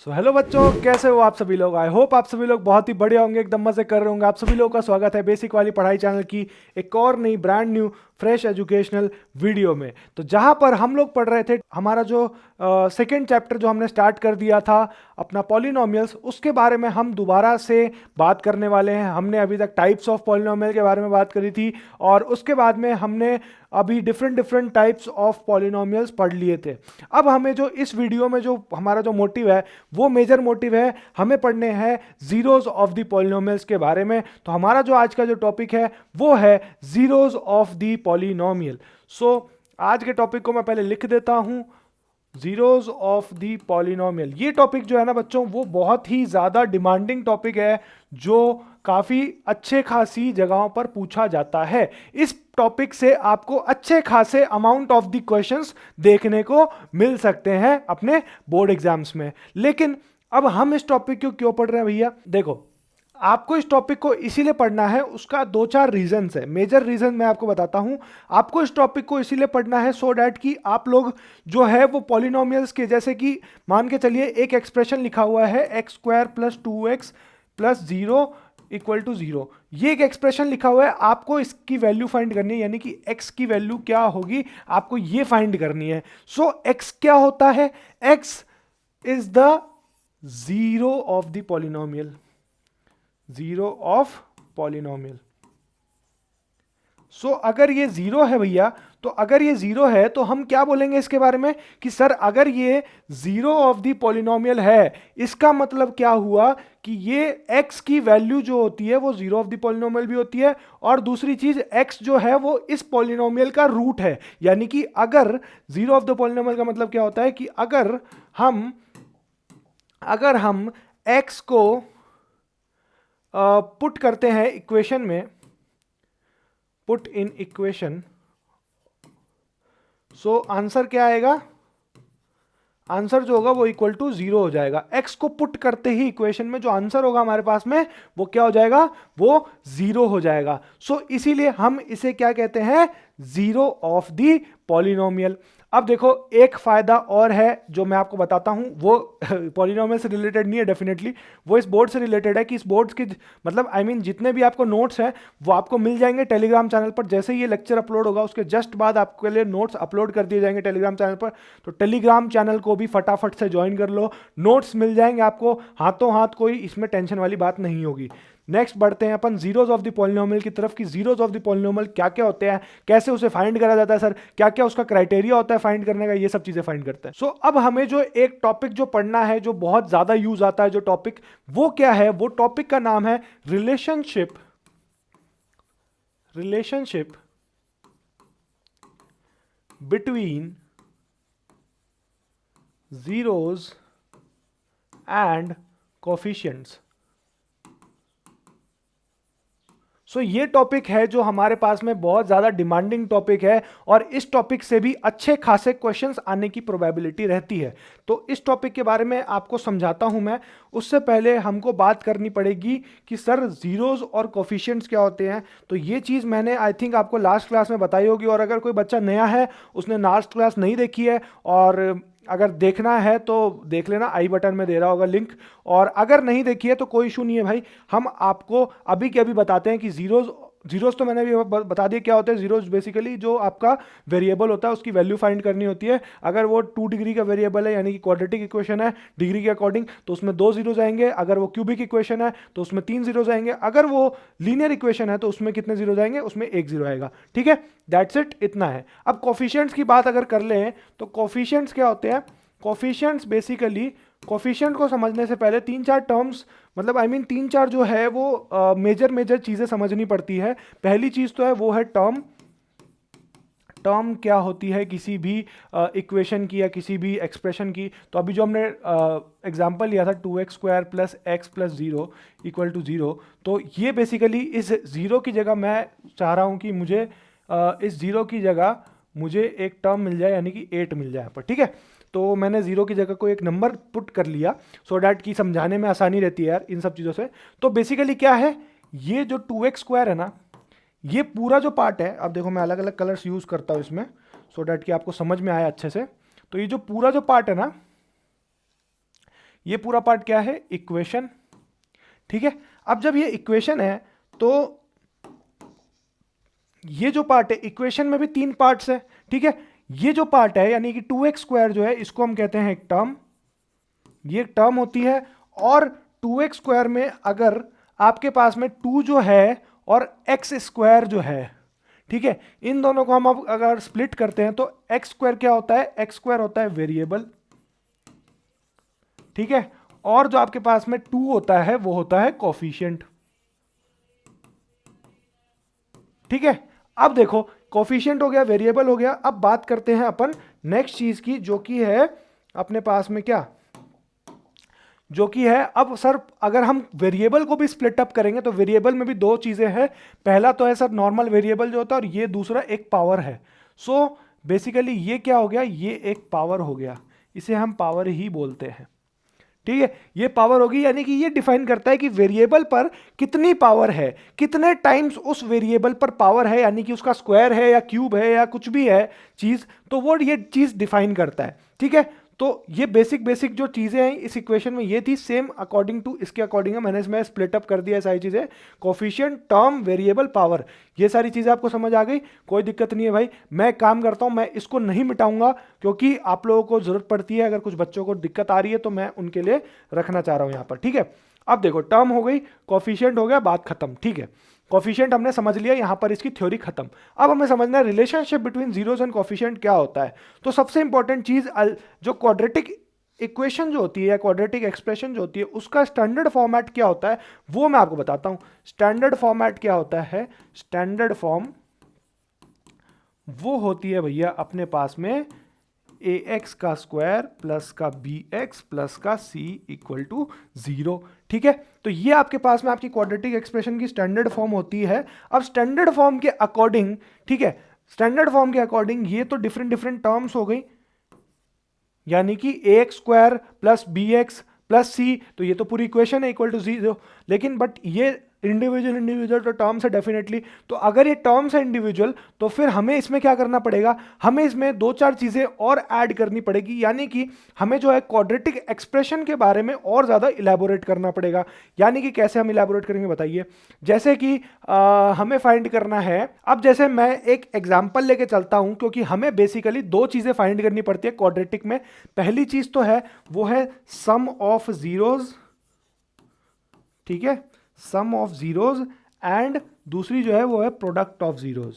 Hello बच्चों, कैसे हो आप सभी लोग। आई होप आप सभी लोग बहुत ही बढ़िया होंगे, एकदम मजे कर रहे होंगे। आप सभी लोगों का स्वागत है बेसिक वाली पढ़ाई चैनल की एक और नई brand new fresh educational video में। तो जहां पर हम लोग पढ़ रहे थे हमारा जो सेकेंड चैप्टर जो हमने स्टार्ट कर दिया था अपना पॉलिनोमियल्स, उसके बारे में हम दोबारा से बात करने वाले हैं। हमने अभी तक टाइप्स ऑफ पॉलिनोमियल के बारे में बात करी थी और उसके बाद में हमने अभी different different types of polynomials पढ़ लिए थे। अब हमें जो इस वीडियो में जो हमारा जो मोटिव है, वो मेजर मोटिव है, हमें पढ़ने हैं जीरोज ऑफ द पॉलिनोमियल्स के बारे में। तो हमारा जो आज का जो टॉपिक है वो है जीरोज ऑफ द पॉलिनोमियल। आज के टॉपिक को मैं पहले लिख देता हूं, जीरोज ऑफ द पॉलिनोमियल। ये टॉपिक जो है ना बच्चों, वो बहुत ही ज़्यादा डिमांडिंग टॉपिक है जो काफ़ी अच्छे खासी जगहों पर पूछा जाता है। इस टॉपिक से आपको अच्छे खासे अमाउंट ऑफ द क्वेश्चंस देखने को मिल सकते हैं अपने बोर्ड एग्जाम्स में। लेकिन अब हम इस टॉपिक को क्यों पढ़ रहे हैं भैया? देखो, आपको इस टॉपिक को इसीलिए पढ़ना है, उसका दो चार रीजंस है। मेजर रीजन मैं आपको बताता हूं। आपको इस टॉपिक को इसीलिए पढ़ना है सो डैट कि आप लोग जो है वो पॉलिनोमियल्स के, जैसे कि मान के चलिए एक एक्सप्रेशन लिखा हुआ है x square plus 2x plus 0 equal to 0। ये एक एक्सप्रेशन लिखा हुआ है, आपको इसकी वैल्यू फाइंड करनी है, यानी कि x की वैल्यू क्या होगी आपको ये फाइंड करनी है। सो x क्या होता है? x is the zero of the polynomial, zero of polynomial. अगर ये जीरो है भैया, तो अगर ये जीरो है तो हम क्या बोलेंगे इसके बारे में कि सर अगर ये जीरो ऑफ द पॉलिनोमियल है, इसका मतलब क्या हुआ कि ये x की वैल्यू जो होती है वो जीरो ऑफ द पॉलिनोमियल भी होती है, और दूसरी चीज x जो है वो इस पॉलिनोमियल का रूट है। यानी कि अगर जीरो ऑफ द पॉलिनोमियल का मतलब क्या होता है कि अगर हम x को पुट करते हैं इक्वेशन में, put in equation, so answer क्या आएगा? आंसर जो होगा वो इक्वल टू जीरो हो जाएगा। x को पुट करते ही इक्वेशन में जो आंसर होगा हमारे पास में वो क्या हो जाएगा? वो जीरो हो जाएगा। इसीलिए हम इसे क्या कहते हैं? Zero of the polynomial. अब देखो, एक फायदा और है जो मैं आपको बताता हूं, वो पॉलिनोमियल से रिलेटेड नहीं है डेफिनेटली, वो इस बोर्ड से रिलेटेड है कि इस बोर्ड के मतलब जितने भी आपको नोट्स हैं वो आपको मिल जाएंगे टेलीग्राम चैनल पर। जैसे ही ये लेक्चर अपलोड होगा उसके जस्ट बाद आपके लिए नोट्स अपलोड कर दिए जाएंगे टेलीग्राम चैनल पर। तो टेलीग्राम चैनल को भी फटाफट से ज्वाइन कर लो, नोट्स मिल जाएंगे आपको हाथों हाथ, कोई इसमें टेंशन वाली बात नहीं होगी। नेक्स्ट बढ़ते हैं अपन जीरोज ऑफ द पॉलिनोमियल की तरफ कि जीरोज ऑफ द पॉलिनोमियल क्या क्या होते हैं, कैसे उसे फाइंड करा जाता है, सर क्या क्या उसका क्राइटेरिया होता है फाइंड करने का, ये सब चीजें फाइंड करते हैं। अब हमें जो एक टॉपिक जो पढ़ना है, जो बहुत ज्यादा यूज आता है जो टॉपिक, वो क्या है? वो टॉपिक का नाम है relationship between zeros and coefficients. ये टॉपिक है जो हमारे पास में बहुत ज़्यादा डिमांडिंग टॉपिक है, और इस टॉपिक से भी अच्छे खासे क्वेश्चंस आने की प्रोबेबिलिटी रहती है। तो इस टॉपिक के बारे में आपको समझाता हूं मैं। उससे पहले हमको बात करनी पड़ेगी कि सर जीरोज और कोफिशिएंट्स क्या होते हैं। तो ये चीज़ मैंने आई थिंक आपको लास्ट क्लास में बताई होगी, और अगर कोई बच्चा नया है उसने लास्ट क्लास नहीं देखी है, और अगर देखना है तो देख लेना, आई बटन में दे रहा होगा लिंक। और अगर नहीं देखी है तो कोई इशू नहीं है भाई, हम आपको अभी के अभी बताते हैं कि जीरोज तो मैंने भी बता दिया क्या होता है। जीरोज बेसिकली जो आपका वेरिएबल होता है उसकी वैल्यू फाइंड करनी होती है। अगर वो 2 डिग्री का वेरिएबल है, यानी कि क्वाड्रेटिक इक्वेशन है डिग्री के अकॉर्डिंग, तो उसमें 2 जीरोज आएंगे। अगर वो क्यूबिक इक्वेशन है तो उसमें 3 जीरोज आएंगे। अगर वो लीनियर इक्वेशन है तो उसमें कितने जीरोज आएंगे? उसमें 1 जीरो आएगा। ठीक है, दैट्स इट, इतना है। अब कोफिशिएंट्स की बात अगर कर लें तो कोफिशिएंट्स क्या होते हैं? कोफिशिएंट्स बेसिकली, कोफिशिएंट को समझने से पहले 3-4 टर्म्स, मतलब 3-4 जो है वो मेजर चीजें समझनी पड़ती है। पहली चीज तो है वो है टर्म क्या होती है किसी भी इक्वेशन की या किसी भी एक्सप्रेशन की। तो अभी जो हमने एग्जांपल लिया था 2x square plus x plus 0 equal to 0, तो ये बेसिकली इस जीरो की जगह मैं चाह रहा हूँ कि मुझे इस जीरो की जगह मुझे एक टर्म मिल जाए, यानी कि 8 मिल जाए यहाँ पर। ठीक है, तो मैंने जीरो की जगह को एक नंबर पुट कर लिया सो डैट कि समझाने में आसानी रहती है यार इन सब चीज़ों से। तो बेसिकली क्या है, ये जो 2x स्क्वायर है ना, ये पूरा जो पार्ट है, अब देखो मैं अलग अलग कलर्स यूज़ करता हूँ इसमें सो डैट कि आपको समझ में आए अच्छे से। तो ये जो पूरा जो पार्ट है ना, ये पूरा पार्ट क्या है, इक्वेशन, ठीक है। अब जब ये इक्वेशन है तो ये जो पार्ट है, इक्वेशन में भी 3 पार्ट्स है, ठीक है। ये जो पार्ट है यानी कि 2x² जो है, इसको हम कहते हैं एक टर्म, ये एक टर्म होती है। और 2x² में अगर आपके पास में 2 जो है और x² जो है, ठीक है, इन दोनों को हम अब अगर स्प्लिट करते हैं तो x² क्या होता है, x² होता है वेरिएबल, ठीक है। और जो आपके पास में 2 होता है वो होता है कोफिशिएंट, ठीक है। अब देखो कोफिशिएंट हो गया, वेरिएबल हो गया। अब बात करते हैं अपन नेक्स्ट चीज की, जो कि है अपने पास में क्या, जो कि है अब सर अगर हम वेरिएबल को भी स्प्लिट अप करेंगे तो वेरिएबल में भी 2 चीजें हैं। पहला तो है सर नॉर्मल वेरिएबल जो होता है, और ये दूसरा एक पावर है। सो बेसिकली ये क्या हो गया, ये एक पावर हो गया, इसे हम पावर ही बोलते हैं, ठीक है। ये पावर होगी, यानी कि ये डिफाइन करता है कि वेरिएबल पर कितनी पावर है, कितने टाइम्स उस वेरिएबल पर पावर है, यानी कि उसका स्क्वायर है या क्यूब है या कुछ भी है चीज, तो वो ये चीज डिफाइन करता है, ठीक है। तो ये बेसिक जो चीजें हैं इस इक्वेशन में ये थी, सेम अकॉर्डिंग टू इसके अकॉर्डिंग है, मैंने इसमें स्प्लिट अप कर दिया सारी चीजें, कोफिशिएंट, टर्म, वेरिएबल, पावर, ये सारी चीजें आपको समझ आ गई, कोई दिक्कत नहीं है भाई। मैं काम करता हूं, मैं इसको नहीं मिटाऊंगा क्योंकि आप लोगों को जरूरत पड़ती है, अगर कुछ बच्चों को दिक्कत आ रही है तो मैं उनके लिए रखना चाह रहा हूं यहां पर, ठीक है। अब देखो टर्म हो गई, कोफिशिएंट हो गया, बात खत्म, ठीक है। कोफिशिएंट हमने समझ लिया, यहां पर इसकी थ्योरी खत्म। अब हमें समझना है relationship between zeros and coefficient क्या होता है। तो सबसे इंपॉर्टेंट चीज, जो क्वाड्रेटिक इक्वेशन जो होती है, क्वाड्रेटिक एक्सप्रेशन जो होती है, उसका स्टैंडर्ड फॉर्मेट क्या होता है वो मैं आपको बताता हूं। स्टैंडर्ड फॉर्मेट क्या होता है, स्टैंडर्ड फॉर्म वो होती है भैया अपने पास में ax का स्क्वायर प्लस का bx प्लस का c इक्वल टू 0, ठीक है। तो ये आपके पास में आपकी क्वाड्रेटिक एक्सप्रेशन की स्टैंडर्ड फॉर्म होती है। अब स्टैंडर्ड फॉर्म के अकॉर्डिंग, ठीक है, स्टैंडर्ड फॉर्म के अकॉर्डिंग ये तो डिफरेंट टर्म्स हो गई, यानी कि ax square plus bx plus c, तो ये तो पूरी इक्वेशन है इक्वल टू 0। लेकिन बट ये इंडिविजुअल तो टर्म्स है डेफिनेटली। तो अगर ये टर्म्स है इंडिविजुअल तो फिर हमें इसमें क्या करना पड़ेगा, हमें इसमें 2-4 चीजें और ऐड करनी पड़ेगी, यानी कि हमें जो है क्वाड्रेटिक एक्सप्रेशन के बारे में और ज्यादा इलेबोरेट करना पड़ेगा। यानी कि कैसे हम इलेबोरेट करेंगे बताइए, जैसे कि हमें फाइंड करना है, अब जैसे मैं एक एग्जाम्पल लेके चलता हूं, क्योंकि हमें बेसिकली 2 चीजें फाइंड करनी पड़ती है क्वाड्रेटिक में। पहली चीज तो है वो है सम ऑफ जीरोज, ठीक है, सम ऑफ जीरोज, एंड दूसरी जो है वो है product of zeros,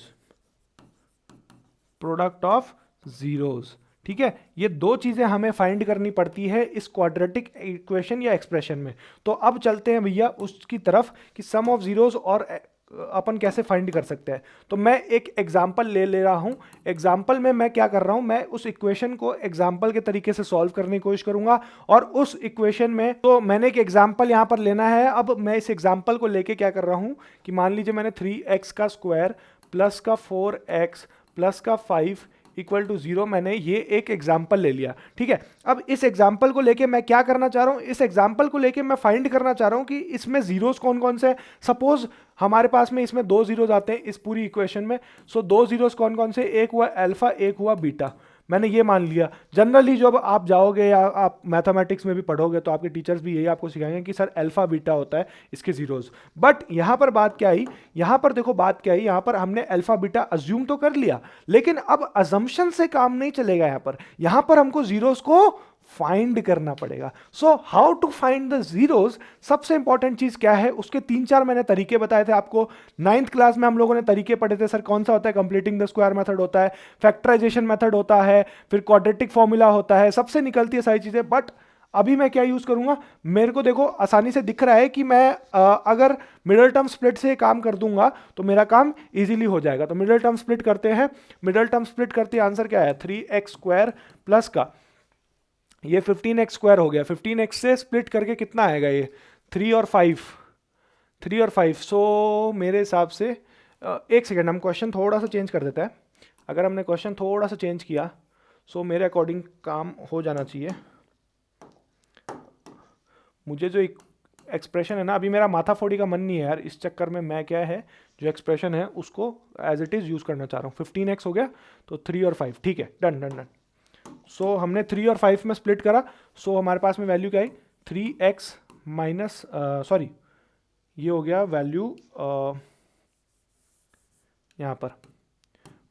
product of zeros, ठीक है। ये 2 चीजें हमें फाइंड करनी पड़ती है इस क्वाड्रेटिक इक्वेशन या एक्सप्रेशन में। तो अब चलते हैं भैया उसकी तरफ कि सम ऑफ जीरोज और अपन कैसे फाइंड कर सकते हैं। तो मैं एक एग्जांपल ले रहा हूं। एग्जांपल में मैं क्या कर रहा हूं, मैं उस इक्वेशन को एग्जांपल के तरीके से सॉल्व करने की कोशिश करूंगा। और उस इक्वेशन में तो मैंने एक एग्जांपल यहां पर लेना है। अब मैं इस एग्जांपल को लेके क्या कर रहा हूं कि मान लीजिए मैंने 3x का स्क्वायर प्लस का 4x प्लस का 5 इक्वल टू 0, मैंने ये एक एग्जाम्पल ले लिया, ठीक है। अब इस एग्जाम्पल को लेके मैं क्या करना चाह रहा हूं, इस एग्जाम्पल को लेके मैं फाइंड करना चाह रहा हूं कि इसमें जीरोस कौन कौन से हैं। सपोज हमारे पास में इसमें 2 जीरोस आते हैं इस पूरी इक्वेशन में। सो 2 जीरोस कौन कौन से, एक हुआ अल्फा, एक हुआ बीटा, मैंने ये मान लिया। जनरली जब आप जाओगे या आप मैथमेटिक्स में भी पढ़ोगे तो आपके टीचर्स भी यही आपको सिखाएंगे कि सर अल्फा बीटा होता है इसके जीरोस। बट यहां पर बात क्या आई, यहां पर देखो बात क्या आई, यहां पर हमने अल्फा बीटा अज्यूम तो कर लिया, लेकिन अब अजम्पशन से काम नहीं चलेगा। यहां पर हमको जीरोस को फाइंड करना पड़ेगा। So how to find the zeros, सबसे इंपॉर्टेंट चीज क्या है, उसके 3-4 मैंने तरीके बताए थे आपको। 9th क्लास में हम लोगों ने तरीके पढ़े थे। सर कौन सा होता है, कंप्लीटिंग द स्क्वायर मेथड होता है, फैक्टराइजेशन मेथड होता है, फिर क्वाड्रेटिक फॉर्मूला होता है, सबसे निकलती है सारी चीजें। बट अभी मैं क्या यूज करूंगा, मेरे को देखो आसानी से दिख रहा है कि मैं अगर मिडल टर्म स्प्लिट से काम कर दूंगा तो मेरा काम इजीली हो जाएगा। तो मिडल टर्म स्प्लिट करते हैं। मिडल टर्म स्प्लिट करते आंसर क्या है, 3x स्क्वायर प्लस का ये 15x स्क्वायर हो गया। 15x से स्प्लिट करके कितना आएगा, ये 3 और 5। सो मेरे हिसाब से एक सेकेंड, हम क्वेश्चन थोड़ा सा चेंज कर देते हैं। अगर हमने क्वेश्चन थोड़ा सा चेंज किया सो मेरे अकॉर्डिंग काम हो जाना चाहिए। मुझे जो एक्सप्रेशन है ना, अभी मेरा माथा फोड़ी का मन नहीं है यार, इस चक्कर में मैं क्या है जो एक्सप्रेशन है उसको एज इट इज़ यूज़ करना चाह रहा हूँ। 15x हो गया तो 3 और 5, ठीक है, डन डन डन। सो हमने 3 और 5 में स्प्लिट करा। सो हमारे पास में वैल्यू क्या आई, 3x माइनस सॉरी ये हो गया वैल्यू यहाँ पर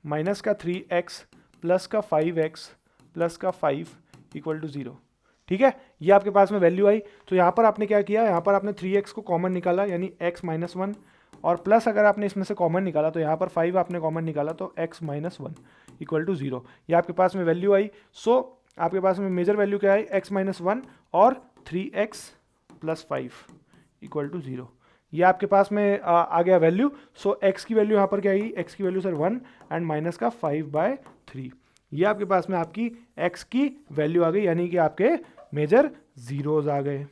माइनस का 3x प्लस का 5x प्लस का 5 इक्वल टू 0। ठीक है, ये आपके पास में वैल्यू आई। तो यहाँ पर आपने क्या किया, यहाँ पर आपने 3x को कॉमन निकाला यानी x माइनस 1, और प्लस अगर आपने इसमें से कॉमन निकाला तो यहाँ पर 5 आपने कॉमन निकाला तो x माइनस 1 इक्वल टू 0। ये आपके पास में वैल्यू आई। सो आपके पास में मेजर वैल्यू क्या आई, x माइनस 1 और 3x प्लस 5 इक्वल टू 0। ये आपके पास में आ गया वैल्यू। सो x की वैल्यू यहाँ पर क्या आएगी, x की वैल्यू सर 1 एंड माइनस का 5/3। ये आपके पास में आपकी x की वैल्यू आ गई, यानी कि आपके मेजर जीरोज आ गए।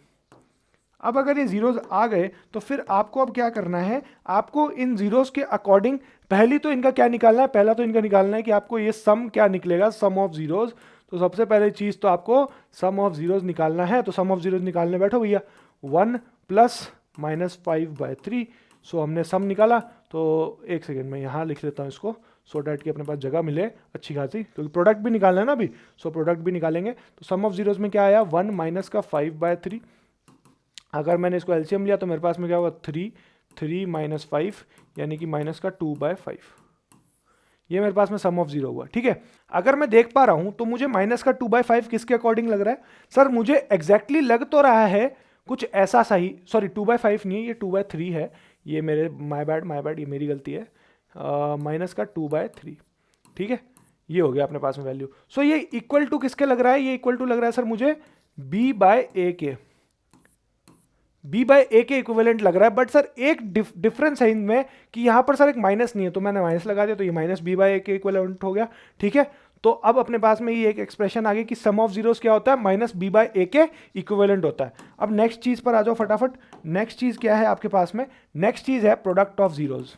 अब अगर ये जीरोज आ गए तो फिर आपको अब क्या करना है, आपको इन जीरोज के अकॉर्डिंग पहली तो इनका क्या निकालना है, पहला तो इनका निकालना है कि आपको ये सम क्या निकलेगा, सम ऑफ जीरोज। तो सबसे पहले चीज तो आपको सम ऑफ जीरोज निकालना है। तो सम ऑफ जीरोज निकालने बैठो भैया, 1 प्लस माइनस 5/3। सो हमने सम निकाला। तो एक सेकेंड में यहाँ लिख लेता हूँ इसको, सो डैट कि अपने पास जगह मिले अच्छी खासी, क्योंकि प्रोडक्ट भी निकालना है ना अभी। सो प्रोडक्ट भी निकालेंगे। तो सम ऑफ जीरोज में क्या आया, 1 माइनस का 5/3। अगर मैंने इसको एलसीएम लिया तो मेरे पास में क्या होगा, 3 माइनस 5 यानी कि माइनस का 2/5। ये मेरे पास में सम ऑफ जीरो हुआ। ठीक है, अगर मैं देख पा रहा हूं तो मुझे माइनस का 2/5 किसके अकॉर्डिंग लग रहा है, सर मुझे एग्जैक्टली लग तो रहा है कुछ ऐसा सही, सॉरी 2/5 नहीं है, ये 2/3 है। ये मेरे माय बैड, ये मेरी गलती है। माइनस का 2/3। ठीक है, ये हो गया अपने पास में वैल्यू। सो ये इक्वल टू किसके लग रहा है, ये इक्वल टू लग रहा है सर मुझे b/a के, b/a के इक्विवेलेंट लग रहा है। बट सर एक डिफरेंस है इनमें कि यहाँ पर सर एक माइनस नहीं है, तो मैंने माइनस लगा दिया, तो ये माइनस b/a के इक्विवेलेंट हो गया। ठीक है, तो अब अपने पास में ये एक एक्सप्रेशन आ गई कि सम ऑफ जीरोस क्या होता है, माइनस b/a के इक्विवेलेंट होता है। अब नेक्स्ट चीज पर आ जाओ फटाफट। नेक्स्ट चीज क्या है आपके पास में, नेक्स्ट चीज है product of zeros.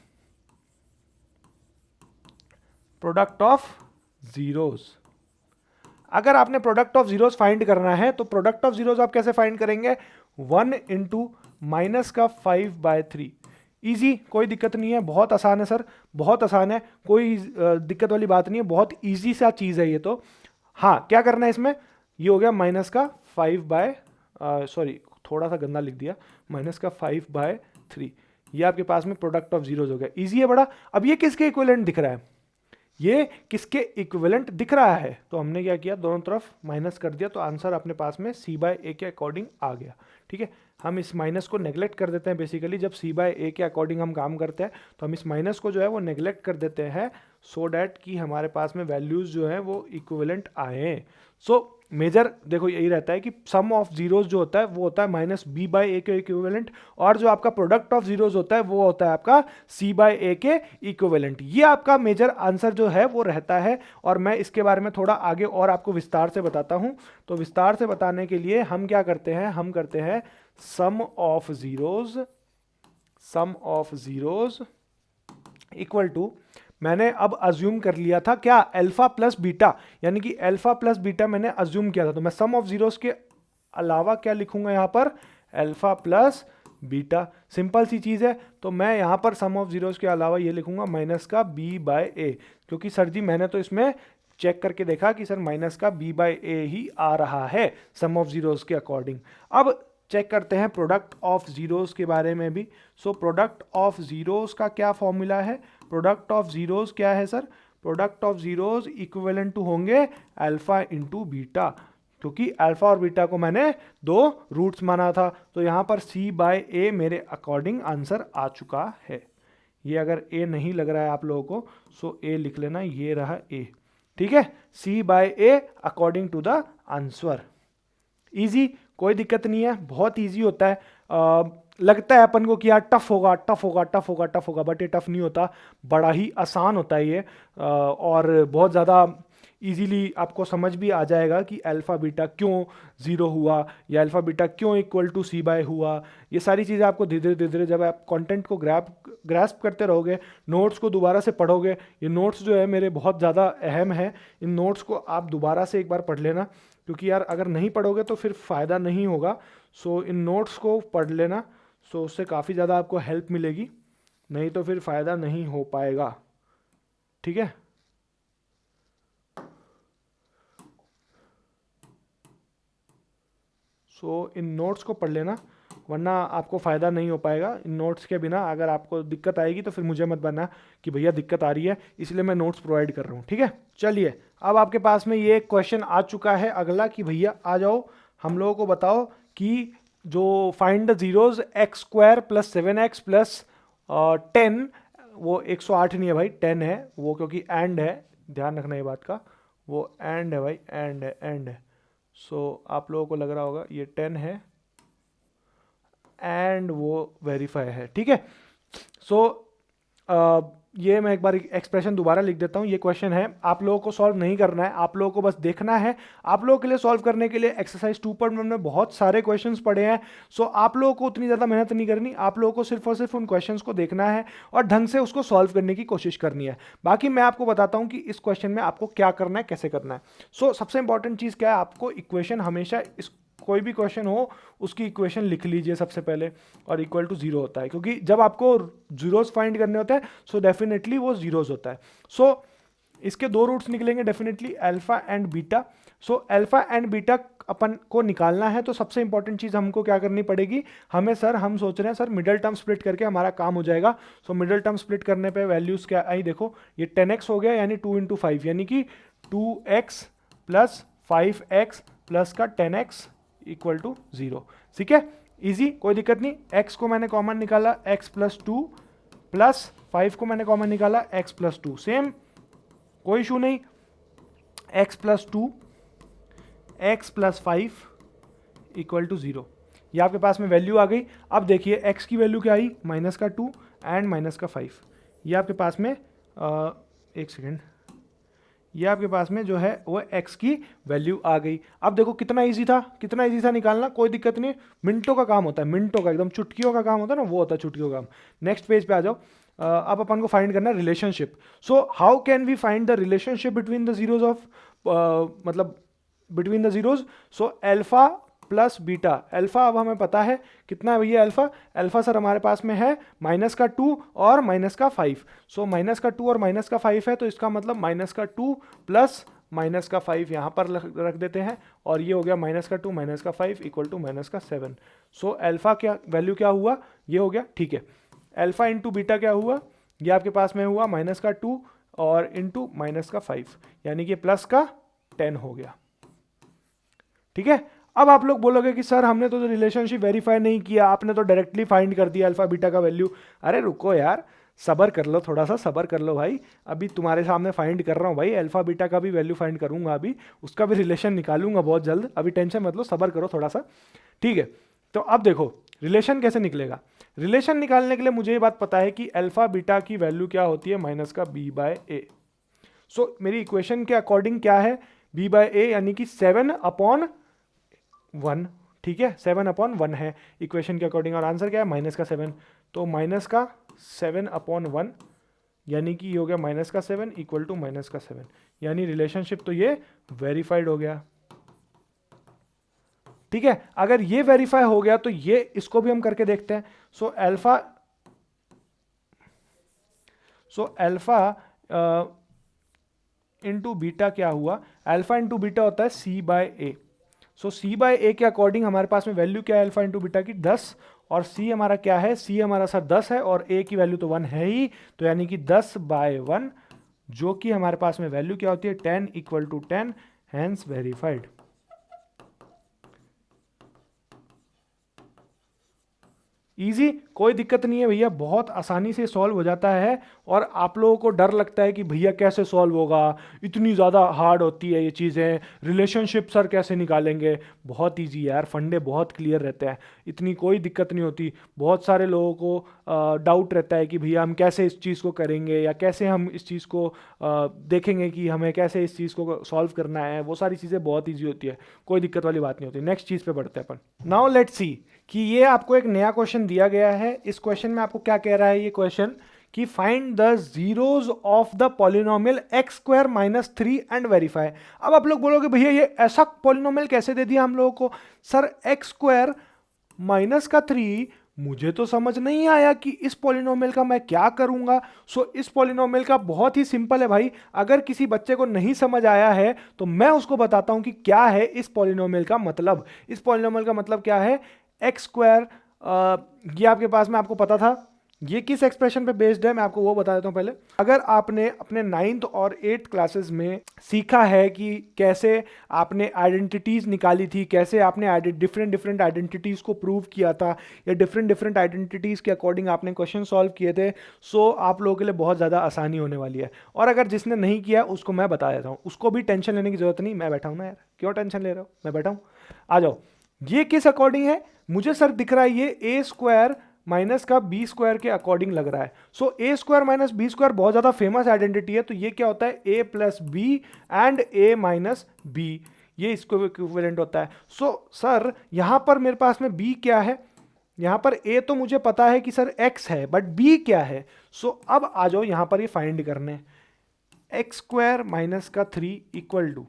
Product of zeros, अगर आपने प्रोडक्ट ऑफ जीरोस फाइंड करना है तो प्रोडक्ट ऑफ जीरोस आप कैसे फाइंड करेंगे, 1 इंटू माइनस का 5/3। इजी, कोई दिक्कत नहीं है, बहुत आसान है सर, बहुत आसान है, कोई दिक्कत वाली बात नहीं है, बहुत इजी सा चीज है ये तो। हाँ, क्या करना है इसमें, ये हो गया माइनस का 5/, थोड़ा सा गंदा लिख दिया, माइनस का 5/3। ये आपके पास में प्रोडक्ट ऑफ जीरोस हो गया। इजी है बड़ा। अब ये किसके इक्विवेलेंट दिख रहा है, ये किसके इक्विवेलेंट दिख रहा है, तो हमने क्या किया, दोनों तरफ माइनस कर दिया, तो आंसर अपने पास में c/a के अकॉर्डिंग आ गया। ठीक है, हम इस माइनस को नेग्लेक्ट कर देते हैं। बेसिकली जब c/a के अकॉर्डिंग हम काम करते हैं तो हम इस माइनस को जो है वो नेग्लेक्ट कर देते हैं, सो डैट कि हमारे पास में वैल्यूज जो है वो इक्विवेलेंट आए। सो मेजर देखो यही रहता है कि सम ऑफ जीरोस जो होता है वो होता है माइनस b/a के इक्विवेलेंट, और जो आपका प्रोडक्ट ऑफ जीरोस होता है वो होता है आपका c/a के इक्विवेलेंट। ये आपका मेजर आंसर जो है वो रहता है। और मैं इसके बारे में थोड़ा आगे और आपको विस्तार से बताता हूं। तो विस्तार से बताने के लिए हम क्या करते हैं, हम करते हैं सम ऑफ जीरोस इक्वल टू, मैंने अब अज्यूम कर लिया था क्या, अल्फा प्लस बीटा, यानी कि अल्फा प्लस बीटा मैंने अज्यूम किया था। तो मैं सम ऑफ जीरोस के अलावा क्या लिखूंगा यहाँ पर, अल्फा प्लस बीटा। सिंपल सी चीज है। तो मैं यहाँ पर सम ऑफ जीरोस के अलावा ये लिखूंगा माइनस का b/a, क्योंकि सर जी मैंने तो इसमें चेक करके देखा कि सर माइनस का b/a ही आ रहा है सम ऑफ जीरोस के अकॉर्डिंग। अब चेक करते हैं प्रोडक्ट ऑफ जीरोस के बारे में भी। सो प्रोडक्ट ऑफ जीरोस का क्या फॉर्मूला है, प्रोडक्ट ऑफ जीरोस क्या है sir, product of zeros equivalent to होंगे अल्फा इंटू बीटा, क्योंकि अल्फा और बीटा को मैंने दो रूट्स माना था। तो यहां पर c/a मेरे अकॉर्डिंग आंसर आ चुका है। ये अगर a नहीं लग रहा है आप लोगों को, सो a लिख लेना, ये रहा a। ठीक है, c/a according to the answer. Easy, कोई दिक्कत नहीं है, बहुत इजी होता है। लगता है अपन को कि यार टफ होगा टफ होगा टफ होगा टफ होगा, बट ये टफ नहीं होता, बड़ा ही आसान होता है ये। और बहुत ज़्यादा इजीली आपको समझ भी आ जाएगा कि अल्फा बीटा क्यों जीरो हुआ या अल्फा बीटा क्यों इक्वल टू c/a हुआ। ये सारी चीज़ें आपको धीरे धीरे जब आप कंटेंट को ग्रैस्प करते रहोगे, नोट्स को दोबारा से पढ़ोगे, ये नोट्स जो है मेरे बहुत ज़्यादा अहम है, इन नोट्स को आप दोबारा से एक बार पढ़ लेना, क्योंकि यार अगर नहीं पढ़ोगे तो फिर फ़ायदा नहीं होगा। सो इन नोट्स को पढ़ लेना, सो उससे काफ़ी ज़्यादा आपको हेल्प मिलेगी, नहीं तो फिर फ़ायदा नहीं हो पाएगा। ठीक है, सो इन नोट्स को पढ़ लेना, वरना आपको फ़ायदा नहीं हो पाएगा। इन नोट्स के बिना अगर आपको दिक्कत आएगी तो फिर मुझे मत बताना कि भैया दिक्कत आ रही है, इसलिए मैं नोट्स प्रोवाइड कर रहा हूँ, ठीक है। चलिए अब आपके पास में ये क्वेश्चन आ चुका है अगला कि भैया आ जाओ, हम लोगों को बताओ कि जो find the zeros x square plus 7x plus 10, वो 108 नहीं है भाई, 10 है वो, क्योंकि एंड है, ध्यान रखना ये बात का, वो एंड है भाई, एंड है, एंड है। सो आप लोगों को लग रहा होगा ये 10 है एंड वो वेरीफाई है, ठीक है। सो ये मैं एक बार एक्सप्रेशन दोबारा लिख देता हूँ। ये क्वेश्चन है, आप लोगों को सॉल्व नहीं करना है, आप लोगों को बस देखना है। आप लोगों के लिए सॉल्व करने के लिए एक्सरसाइज 2.1 में बहुत सारे क्वेश्चंस पड़े हैं। सो आप लोगों को उतनी ज़्यादा मेहनत नहीं करनी, आप लोगों को सिर्फ और सिर्फ उन क्वेश्चंस को देखना है और ढंग से उसको सॉल्व करने की कोशिश करनी है। बाकी मैं आपको बताता हूँ कि इस क्वेश्चन में आपको क्या करना है, कैसे करना है। सो सबसे इंपॉर्टेंट चीज़ क्या है, आपको इक्वेशन हमेशा इस कोई भी क्वेश्चन हो उसकी इक्वेशन लिख लीजिए सबसे पहले, और इक्वल टू 0 होता है, क्योंकि जब आपको जीरोस फाइंड करने होते हैं सो डेफिनेटली वो जीरोस होता है। सो इसके दो रूट्स निकलेंगे definitely, alpha and beta. So alpha and beta upon को निकालना है, तो सबसे इंपॉर्टेंट चीज़ हमको क्या करनी पड़ेगी, हम सोच रहे हैं सर मिडल टर्म स्प्लिट करके हमारा काम हो जाएगा। सो मिडल टर्म स्प्लिट करने पे वैल्यूज़ क्या आई, देखो ये 10x हो गया, यानी 2 × 5 यानी कि 2x प्लस 5x प्लस का 10x इक्वल टू 0, ठीक है, इजी, कोई दिक्कत नहीं। x को मैंने कॉमन निकाला, x प्लस 2 प्लस 5 को मैंने कॉमन निकाला, x प्लस 2, सेम, कोई इशू नहीं। x plus 2 x plus 5 equal to 0, ये आपके पास में वैल्यू आ गई। अब देखिए x की वैल्यू क्या आई, -2 एंड -5, ये आपके पास में एक सेकेंड, ये आपके पास में जो है वो x की वैल्यू आ गई। अब देखो कितना इजी था, कितना इजी था निकालना, कोई दिक्कत नहीं, मिनटों का काम होता है, मिनटों का, एकदम चुटकियों का काम होता है ना, वो होता है चुटकियों का काम। नेक्स्ट पेज पे आ जाओ। अब अपन को फाइंड करना है relationship. So how can we find the relationship between the zeros of, मतलब between the zeros. So alpha plus beta, alpha अब हमें पता है कितना है भैया अल्फा, अल्फा सर हमारे पास में है -2 और -5। सो -2 और -5 है, तो इसका मतलब -2 प्लस -5 यहाँ पर रख देते हैं, और ये हो गया -2 -5 इक्वल टू -7। सो अल्फा क्या वैल्यू क्या हुआ, ये हो गया, ठीक है। अल्फा इंटू बीटा क्या हुआ, ये आपके पास में हुआ -2 और इंटू -5, यानी कि प्लस का 10 हो गया, ठीक है। अब आप लोग बोलोगे कि सर हमने तो रिलेशनशिप वेरीफाई नहीं किया, आपने तो डायरेक्टली फाइंड कर दिया अल्फा बीटा का वैल्यू। अरे रुको यार, सब्र कर लो, थोड़ा सा सब्र कर लो भाई, अभी तुम्हारे सामने फाइंड कर रहा हूँ भाई, अल्फा बीटा का भी वैल्यू फाइंड करूंगा, अभी उसका भी रिलेशन निकालूंगा बहुत जल्द, अभी टेंशन मत लो, सब्र करो थोड़ा सा, ठीक है। तो अब देखो रिलेशन कैसे निकलेगा। रिलेशन निकालने के लिए मुझे ये बात पता है कि अल्फा बीटा की वैल्यू क्या होती है, -b/a। सो मेरी इक्वेशन के अकॉर्डिंग क्या है, b/a यानी कि 7/1, ठीक है, 7/1 है इक्वेशन के अकॉर्डिंग, और आंसर क्या है -7, तो -7/1 यानी कि ये हो गया -7 इक्वल टू -7, यानी रिलेशनशिप तो ये वेरीफाइड हो गया, ठीक है। अगर ये वेरीफाई हो गया तो ये इसको भी हम करके देखते हैं। सो अल्फा इंटू बीटा क्या हुआ, अल्फा इंटू बीटा होता है c/a। सो c/a के अकॉर्डिंग हमारे पास में वैल्यू क्या है अल्फा इंटू बीटा की, 10, और c हमारा क्या है, c हमारा सर 10 है और a की वैल्यू तो 1 है ही, तो यानी कि 10/1, जो कि हमारे पास में वैल्यू क्या होती है 10 equal to 10, hence verified. Easy, कोई दिक्कत नहीं है भैया, बहुत आसानी से सॉल्व हो जाता है। और आप लोगों को डर लगता है कि भैया कैसे सॉल्व होगा, इतनी ज़्यादा हार्ड होती है ये चीज़ें, रिलेशनशिप सर कैसे निकालेंगे, बहुत इजी यार, फंडे बहुत क्लियर रहते हैं, इतनी कोई दिक्कत नहीं होती। बहुत सारे लोगों को डाउट रहता है कि भैया हम कैसे इस चीज़ को करेंगे, या कैसे हम इस चीज़ को देखेंगे कि हमें कैसे इस चीज़ को सॉल्व करना है, वो सारी चीज़ें बहुत ईजी होती है, कोई दिक्कत वाली बात नहीं होती। नेक्स्ट चीज़ पे बढ़ते हैं अपन। नाउ लेट्स सी कि ये आपको एक नया क्वेश्चन दिया गया है। इस क्वेश्चन में आपको क्या कह रहा है ये क्वेश्चन, कि find the zeros of the polynomial x² - 3 and verify. अब आप लोग बोलोगे भैया ये ऐसा पॉलिनोमियल कैसे दे दिया हम लोगों को, सर x² - 3 मुझे तो समझ नहीं आया कि इस पॉलिनोमियल का मैं क्या करूंगा। सो इस पॉलिनोमियल का बहुत ही सिंपल है भाई। अगर किसी बच्चे को नहीं समझ आया है तो मैं उसको बताता हूं कि क्या है इस पॉलिनोमियल का मतलब। इस पॉलिनोमियल का मतलब क्या है, एक्स स्क्वायर, ये आपके पास में आपको पता था। ये किस एक्सप्रेशन पे बेस्ड है मैं आपको वो बता देता हूं पहले। अगर आपने अपने 9th और 8th क्लासेस में सीखा है कि कैसे आपने आइडेंटिटीज निकाली थी, कैसे आपने डिफरेंट डिफरेंट आइडेंटिटीज को प्रूव किया था, या डिफरेंट डिफरेंट आइडेंटिटीज के अकॉर्डिंग आपने क्वेश्चन सॉल्व किए थे, सो आप लोगों के लिए बहुत ज़्यादा आसानी होने वाली है। और अगर जिसने नहीं किया उसको मैं बता देता हूँ, उसको भी टेंशन लेने की जरूरत नहीं, मैं बैठा हूँ ना यार, क्यों टेंशन ले रहे हो, मैं बैठा हूँ। आ जाओ। ये किस अकॉर्डिंग है, मुझे सर दिख रहा है ये ए स्क्वायर माइनस का बी स्क्वायर के अकॉर्डिंग लग रहा है। सो ए स्क्वायर माइनस बी स्क्वायर बहुत ज्यादा फेमस आइडेंटिटी है। तो ये क्या होता है, A plus B and A minus B, ये इसको इक्विवेलेंट होता है। सो सर यहां पर मेरे पास में बी क्या है, यहां पर ए तो मुझे पता है कि सर एक्स है, बट बी क्या है। सो अब आ जाओ यहां पर ये फाइंड करने, एक्स स्क्वायर माइनस का 3 इक्वल टू,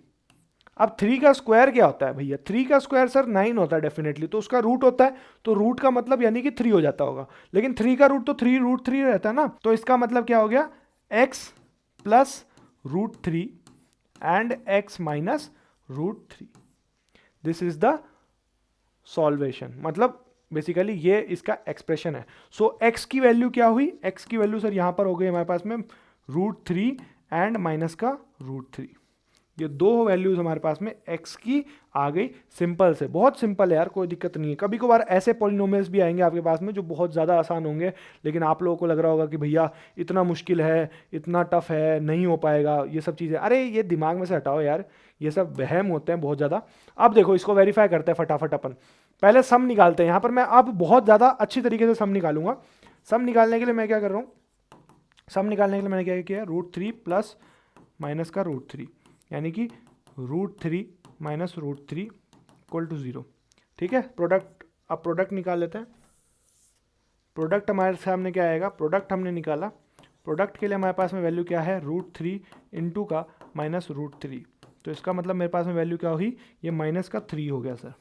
अब 3 का स्क्वायर क्या होता है भैया, 3 का स्क्वायर सर 9 होता है डेफिनेटली, तो उसका रूट होता है, तो रूट का मतलब यानी कि 3 हो जाता होगा। लेकिन 3 का रूट तो 3 √3 रहता है ना, तो इसका मतलब क्या हो गया, x plus √3 and x minus √3। This is the solvation, मतलब बेसिकली ये इसका एक्सप्रेशन है। सो x की वैल्यू क्या हुई, x की वैल्यू सर यहां पर हो गई हमारे पास में √3 एंड माइनस का √3। ये दो वैल्यूज हमारे पास में x की आ गई। सिंपल से, बहुत सिंपल है यार, कोई दिक्कत नहीं है। कभी कभार ऐसे पॉलिनोमियल्स भी आएंगे आपके पास में जो बहुत ज़्यादा आसान होंगे, लेकिन आप लोगों को लग रहा होगा कि भैया इतना मुश्किल है, इतना टफ है, नहीं हो पाएगा, ये सब चीज़ें। अरे ये दिमाग में से हटाओ यार, ये सब वहम होते हैं बहुत ज़्यादा। अब देखो इसको वेरीफाई करते हैं फटाफट अपन। पहले सम निकालते हैं। यहाँ पर मैं अब बहुत ज़्यादा अच्छी तरीके से सम निकालूंगा। सम निकालने के लिए मैं क्या कर रहा हूँ, सम निकालने के लिए मैंने क्या किया, √3 प्लस माइनस का √3, यानी कि √3 माइनस √3 इक्वल टू 0। ठीक है, प्रोडक्ट, अब प्रोडक्ट निकाल लेते हैं। प्रोडक्ट हमारे सामने क्या आएगा, प्रोडक्ट हमने निकाला। प्रोडक्ट के लिए हमारे पास में वैल्यू क्या है, √3 इंटू का माइनस √3, तो इसका मतलब मेरे पास में वैल्यू क्या हुई, ये माइनस का 3 हो गया सर।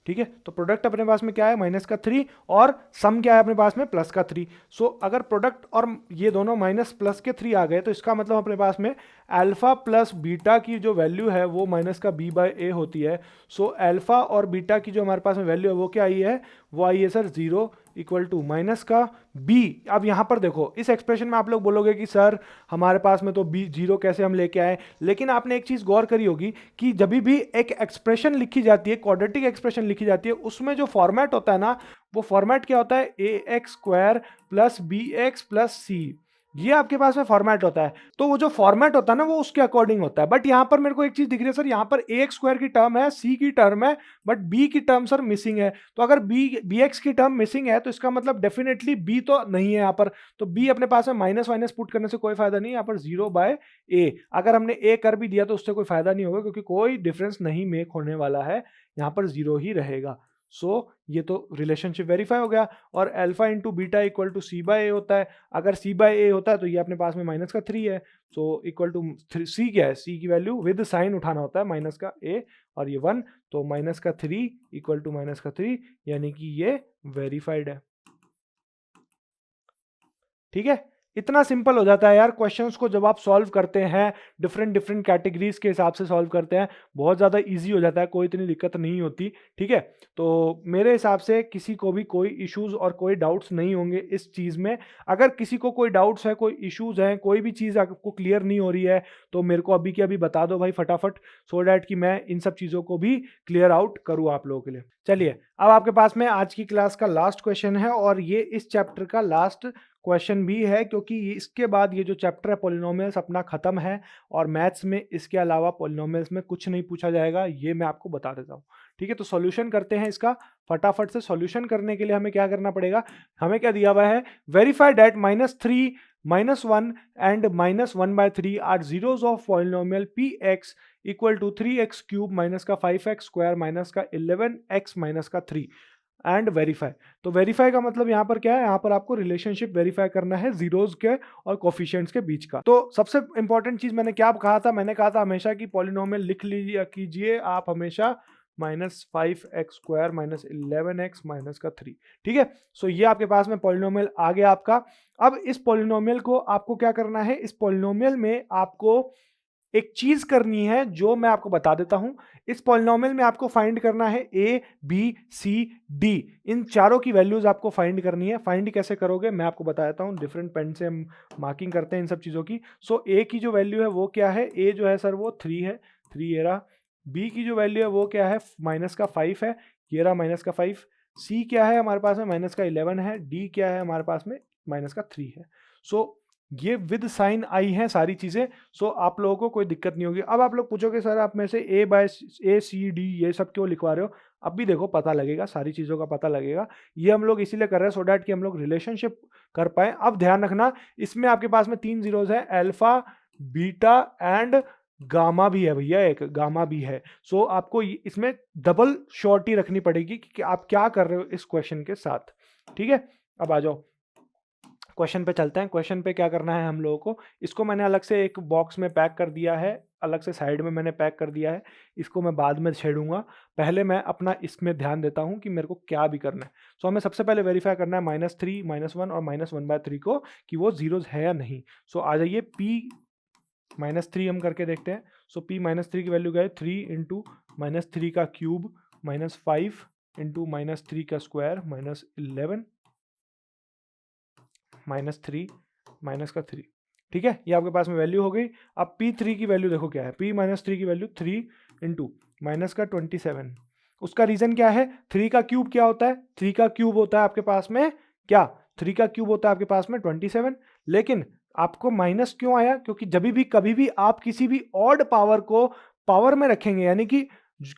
ठीक है, तो प्रोडक्ट अपने पास में क्या है, माइनस का 3, और सम क्या है अपने पास में, प्लस का 3। सो अगर प्रोडक्ट और ये दोनों माइनस प्लस के 3 आ गए, तो इसका मतलब अपने पास में अल्फा प्लस बीटा की जो वैल्यू है वो माइनस का b/a होती है। सो अल्फा और बीटा की जो हमारे पास में वैल्यू है वो क्या आई है, वो आई है सर 0 इक्वल टू माइनस का b। अब यहां पर देखो इस एक्सप्रेशन में आप लोग बोलोगे कि सर हमारे पास में तो b 0 कैसे हम लेके आए, लेकिन आपने एक चीज गौर करी होगी कि जब भी एक एक्सप्रेशन लिखी जाती है, क्वाड्रेटिक एक्सप्रेशन लिखी जाती है, उसमें जो फॉर्मेट होता है ना, वो फॉर्मेट क्या होता है, ax² plus bx plus c, ये आपके पास में फॉर्मेट होता है। तो वो जो फॉर्मेट होता है ना वो उसके अकॉर्डिंग होता है। बट यहां पर मेरे को एक चीज दिख रही है सर, यहां पर ax² की टर्म है, c की टर्म है, बट b की टर्म सर मिसिंग है। तो अगर bx की टर्म मिसिंग है तो इसका मतलब डेफिनेटली b तो नहीं है यहाँ पर। तो b अपने पास में माइनस माइनस पुट करने से कोई फायदा नहीं है, यहाँ पर 0/a। अगर हमने a कर भी दिया तो उससे कोई फायदा नहीं होगा, क्योंकि कोई डिफरेंस नहीं मेक होने वाला है, यहाँ पर 0 ही रहेगा। सो ये तो रिलेशनशिप वेरीफाई हो गया। और alpha into beta equal to c/a होता है। अगर c/a होता है तो ये अपने पास में माइनस का 3 है। सो इक्वल टू c क्या है, c की वैल्यू विद साइन उठाना होता है, माइनस का a और ये 1, तो माइनस का 3 इक्वल टू माइनस का 3, यानी कि ये वेरीफाइड है। ठीक है, इतना सिंपल हो जाता है यार क्वेश्चंस को जब आप सॉल्व करते हैं, डिफरेंट डिफरेंट कैटेगरीज के हिसाब से सॉल्व करते हैं, बहुत ज़्यादा इजी हो जाता है, कोई इतनी दिक्कत नहीं होती। ठीक है, तो मेरे हिसाब से किसी को भी कोई इश्यूज और कोई डाउट्स नहीं होंगे इस चीज़ में। अगर किसी को कोई डाउट्स है, कोई इश्यूज हैं, कोई भी चीज़ आपको क्लियर नहीं हो रही है, तो मेरे को अभी के अभी बता दो भाई फटाफट, सो डैट कि मैं इन सब चीज़ों को भी क्लियर आउट करूँ आप लोगों के लिए। चलिए, अब आपके पास में आज की क्लास का लास्ट क्वेश्चन है, और ये इस चैप्टर का लास्ट क्वेश्चन भी है, क्योंकि इसके बाद ये जो चैप्टर है पॉलिनोमियल्स अपना खत्म है, और मैथ्स में इसके अलावा पॉलिनोमियल्स में कुछ नहीं पूछा जाएगा, ये मैं आपको बता देता हूँ। ठीक है, तो सॉल्यूशन करते हैं इसका फटाफट से। सॉल्यूशन करने के लिए हमें क्या करना पड़ेगा, हमें क्या दिया हुआ है, verify that -3, -1 and -1/3 are zeros of polynomial px equal to 3x³ minus का 5x² माइनस का 11x माइनस का 3 एंड वेरीफाई। तो वेरीफाई का मतलब यहाँ पर क्या है, यहाँ पर आपको रिलेशनशिप वेरीफाई करना है जीरोस के और कोफिशिएंट्स के बीच का। तो सबसे इंपॉर्टेंट चीज मैंने क्या कहा था, मैंने कहा था हमेशा कि पॉलिनोमियल लिख लीजिए कीजिए आप हमेशा -5x² -11x -3। ठीक है, सो ये आपके पास में पॉलिनोमियल आ गया आपका। अब इस पॉलिनोमियल को आपको क्या करना है, इस पॉलिनोमियल में आपको एक चीज करनी है जो मैं आपको बता देता हूं। इस पॉलिनोमियल में आपको फाइंड करना है ए बी सी डी, इन चारों की वैल्यूज आपको फाइंड करनी है। फाइंड कैसे करोगे मैं आपको बता देता हूं, डिफरेंट पेन से हम मार्किंग करते हैं इन सब चीजों की। सो ए की जो वैल्यू है वो क्या है, ए जो है सर वो 3 है, 3 ये रहा। बी की जो वैल्यू है वो क्या है, -5 है, ये रहा -5। सी क्या है हमारे पास में, -11 है। डी क्या है हमारे पास में, -3 है। सो ये विद साइन आई हैं सारी चीजें। सो आप लोगों को कोई दिक्कत नहीं होगी। अब आप लोग पूछोगे सर आप में से ए सी डी ये सब क्यों लिखवा रहे हो, अब भी देखो पता लगेगा, सारी चीजों का पता लगेगा। ये हम लोग इसीलिए कर रहे हैं सो डैट कि हम लोग रिलेशनशिप कर पाए। अब ध्यान रखना, इसमें आपके पास में 3 जीरोज है, अल्फा बीटा एंड गामा भी है भैया, एक गामा भी है। सो आपको इसमें डबल श्योरिटी रखनी पड़ेगी कि आप क्या कर रहे हो इस क्वेश्चन के साथ। ठीक है, अब आ जाओ क्वेश्चन पे चलते हैं। क्वेश्चन पे क्या करना है हम लोगों को, इसको मैंने अलग से एक बॉक्स में पैक कर दिया है, अलग से साइड में मैंने पैक कर दिया है। इसको मैं बाद में छेड़ूंगा, पहले मैं अपना इसमें ध्यान देता हूं कि मेरे को क्या भी करना है। सो हमें सबसे पहले वेरीफाई करना है -3 -1 और -1/3 को कि वो जीरोज है या नहीं। सो आ जाइए, p -3 हम करके देखते हैं। सो p -3 की वैल्यू क्या है, 3 इंटू -3 का क्यूब -5 इंटू -3 का स्क्वायर -11 -3 ठीक है, ये आपके पास में वैल्यू हो गई। अब P3 की वैल्यू देखो क्या है, P -3 की वैल्यू 3 इंटू -27। उसका रीजन क्या है, 3 का क्यूब क्या होता है, 3 का क्यूब होता है आपके पास में क्या, 3 का क्यूब होता है आपके पास में 27। लेकिन आपको माइनस क्यों आया, क्योंकि जब भी कभी भी आप किसी भी ऑड पावर को पावर में रखेंगे, यानी कि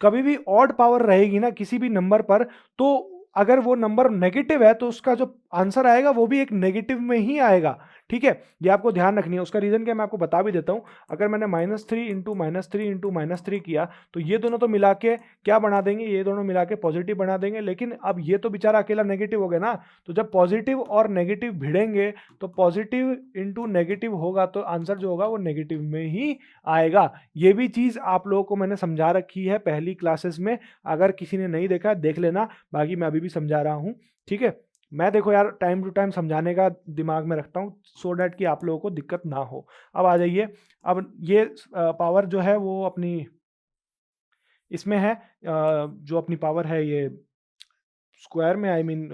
कभी भी ऑड पावर रहेगी ना किसी भी नंबर पर, तो अगर वो नंबर नेगेटिव है तो उसका जो आंसर आएगा वो भी एक नेगेटिव में ही आएगा। ठीक है, ये आपको ध्यान रखनी है। उसका रीजन क्या मैं आपको बता भी देता हूं। अगर मैंने -3 इंटू -3 इंटू -3 किया तो ये दोनों तो मिला के क्या बना देंगे, ये दोनों मिला के पॉजिटिव बना देंगे। लेकिन अब ये तो बेचारा अकेला नेगेटिव हो गया ना, तो जब पॉजिटिव और नेगेटिव भिड़ेंगे तो पॉजिटिव इंटू नेगेटिव होगा तो आंसर जो होगा वो नेगेटिव में ही आएगा। ये भी चीज आप लोगों को मैंने समझा रखी है पहली क्लासेस में, अगर किसी ने नहीं देखा देख लेना, बाकी मैं अभी भी समझा रहा हूं। ठीक है, मैं देखो यार टाइम टू टाइम समझाने का दिमाग में रखता हूँ सो डैट कि आप लोगों को दिक्कत ना हो। अब आ जाइए, अब ये पावर जो है वो अपनी इसमें है, जो अपनी पावर है ये स्क्वायर में, आई मीन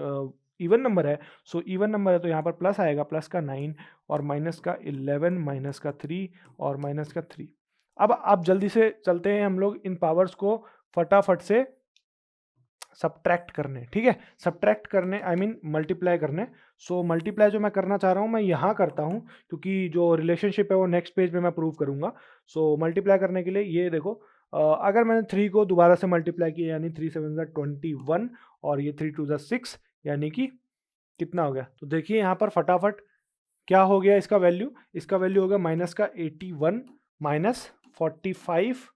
इवन नंबर है। सो इवन नंबर है तो यहाँ पर प्लस आएगा, प्लस का 9 और माइनस का 11 माइनस का 3 और माइनस का 3। अब जल्दी से चलते हैं हम लोग इन पावर्स को फटाफट से सब्ट्रैक्ट करने। ठीक है, सब्ट्रैक्ट करने आई मीन मल्टीप्लाई करने। सो मल्टीप्लाई जो मैं करना चाह रहा हूँ मैं यहाँ करता हूँ, क्योंकि जो रिलेशनशिप है वो नेक्स्ट पेज में मैं प्रूव करूँगा। सो मल्टीप्लाई करने के लिए ये देखो, अगर मैंने 3 को दोबारा से मल्टीप्लाई किया यानी 3 7 21 और ये 3 2 6 यानी कि कितना हो गया, तो देखिए यहाँ पर फटाफट क्या हो गया इसका वैल्यू, इसका वैल्यू हो गया माइनस का 81 माइनस 45,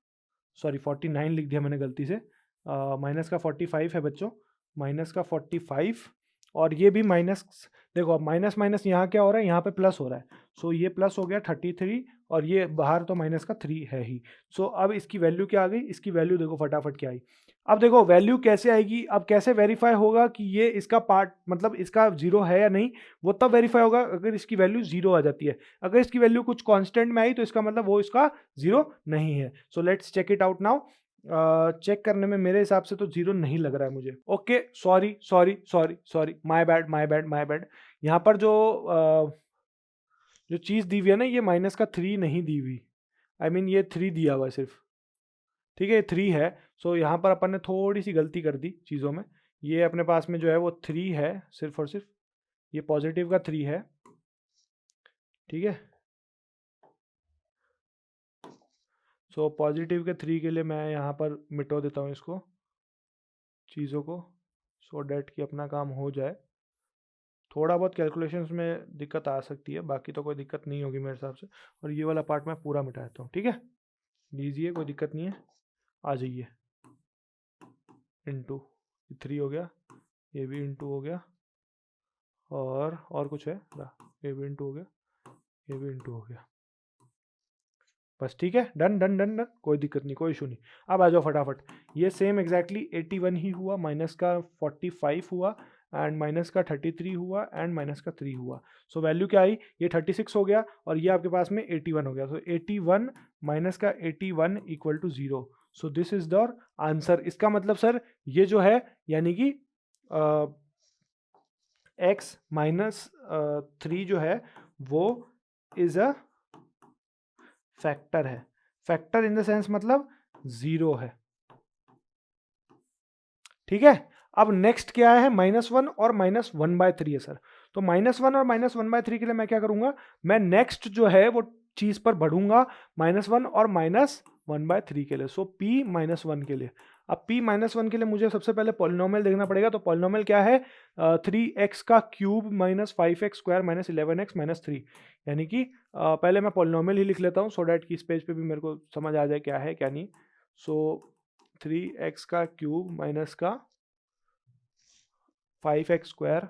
सॉरी 49 लिख दिया मैंने गलती से, माइनस का 45 है बच्चों, माइनस का 45 और ये भी माइनस। देखो अब माइनस माइनस यहाँ क्या हो रहा है, यहाँ पे प्लस हो रहा है। सो ये प्लस हो गया 33 और ये बाहर तो माइनस का 3 है ही। सो अब इसकी वैल्यू क्या आ गई, इसकी वैल्यू देखो फटाफट क्या आई। अब देखो वैल्यू कैसे आएगी, अब कैसे वेरीफाई होगा कि ये इसका पार्ट मतलब इसका जीरो है या नहीं, वो तब वेरीफाई होगा अगर इसकी वैल्यू जीरो आ जाती है। अगर इसकी वैल्यू कुछ कांस्टेंट में आई तो इसका मतलब वो इसका जीरो नहीं है। So let's check it out now. Check करने में मेरे हिसाब से तो जीरो नहीं लग रहा है मुझे। Okay, sorry sorry sorry sorry, my bad my bad my bad. यहाँ पर जो चीज़ दी हुई है ना, ये माइनस का 3 नहीं दी हुई, आई मीन ये 3 दिया हुआ है सिर्फ। ठीक है, 3 है। सो यहाँ पर अपन ने थोड़ी सी गलती कर दी चीज़ों में। ये अपने पास में जो है वो 3 है सिर्फ और सिर्फ, ये पॉजिटिव का 3 है। ठीक है, सो पॉजिटिव के 3 के लिए मैं यहाँ पर मिटो देता हूँ इसको, चीज़ों को, सो डैट कि अपना काम हो जाए। थोड़ा बहुत कैलकुलेशंस में दिक्कत आ सकती है, बाकी तो कोई दिक्कत नहीं होगी मेरे हिसाब से। और ये वाला पार्ट मैं पूरा मिटा देता हूँ। ठीक है, लीजिए कोई दिक्कत नहीं है, आ जाइए। इंटू 3 हो गया, ये भी इंटू हो गया, और कुछ है, ये भी इंटू हो गया, ये भी इंटू हो गया। बस ठीक है, डन डन डन डन, कोई दिक्कत नहीं, कोई इशू नहीं। अब आ जाओ फटाफट, ये सेम एग्जैक्टली 81 ही हुआ, माइनस का 45 हुआ, एंड माइनस का 33 हुआ, एंड माइनस का 3 हुआ। सो वैल्यू क्या आई, ये 36 हो गया और ये आपके पास में 81 हो गया। सो 81 माइनस का 81 equal to 0। So this is the answer. इसका मतलब सर ये जो है यानी कि x माइनस 3 जो है वो इज अ फैक्टर है। फैक्टर इन द सेंस मतलब 0 है, ठीक है। अब नेक्स्ट क्या है, -1 और -1/3 है सर। तो -1 और -1/3 के लिए मैं क्या करूंगा, मैं नेक्स्ट जो है वो चीज पर बढ़ूंगा, -1 और -1/3 के लिए। सो p -1 के लिए, अब p -1 के लिए मुझे सबसे पहले पॉलिनोमियल देखना पड़ेगा। तो पॉलिनोमियल क्या है, 3x का cube minus 5x square minus 11x minus 3। यानी कि पहले मैं पॉलिनोमियल ही लिख लेता हूँ सो डैट कि इस पेज पे भी मेरे को समझ आ जाए क्या है क्या नहीं। सो 3x का क्यूब माइनस का 5x स्क्वायर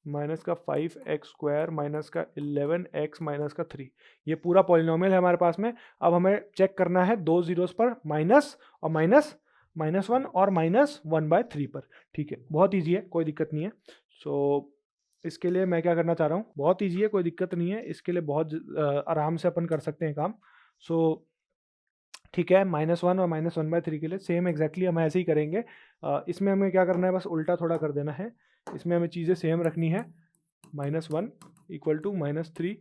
माइनस का 5x स्क्वायर माइनस का 11x माइनस का 3, ये पूरा पॉलिनोमियल है हमारे पास में। अब हमें चेक करना है दो जीरोस पर, माइनस और माइनस, -1 और -1/3 पर। ठीक है, बहुत ईजी है, कोई दिक्कत नहीं है। सो इसके लिए मैं क्या करना चाह रहा हूँ, बहुत ईजी है, कोई दिक्कत नहीं है, इसके लिए बहुत आराम से अपन कर सकते हैं काम। सो ठीक है, -1 और -1/3 के लिए सेम एग्जैक्टली हम ऐसे ही करेंगे। इसमें हमें क्या करना है, बस उल्टा थोड़ा कर देना है। इसमें हमें चीज़ें सेम रखनी है। -1 इक्वल टू -3